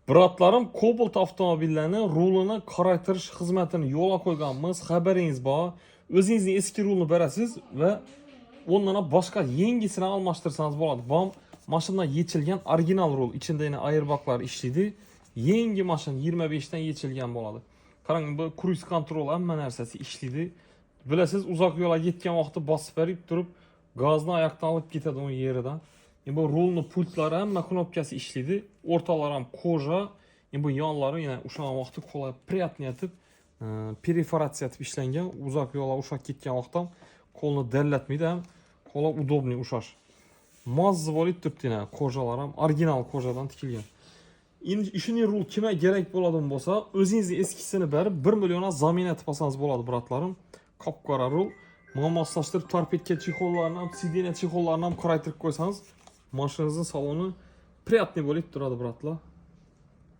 Bratlarım, Cobalt avtomobillarning rulini qaraytirish xizmatini yo'lga qo'yganmiz. Xabaringiz bor. O'zingizning eski rulni berasiz va ondan boshqa yangisini almashtirsangiz bo'ladi. Bu mashinadan yechilgan original rul. Ichida yana airbaglar ishlaydi. Yangi mashina 25 dan yechilgan bo'ladi. Qarang, bu cruise control hamma narsasi ishlaydi. Bilasiz, uzoq yo'lga ketgan vaqtda bosib berib turib, gazni oyoqdan olib ketadi o'ng yeridan. Bu rulni pultlari hamma knopkasi ishlaydi. O'rtalari ham koja. Bu yonlari yana o'sha vaqtda qolib, приятный etib, perforatsiya etib ishlangan. Uzoq yo'lga ushab ketgan vaqtda qo'lni dallatmaydi ham, qo'lga удобный ushash. Mazza bo'lib turibdi, kojalar ham original kojadan tikilgan. Endi ishini rul kimga kerak bo'ladigan bo'lsa, o'zingizning eskisini berib 1 millionga zamina etib olsangiz bo'ladi, bratlarim. Qop-qora rul. Mana moslashtirib, torpedka chexollarni ham, sideniya chexollarni ham qaraytirib qo'ysangiz, mashinanızın salonu приятный bo'lib turadi, bratlar.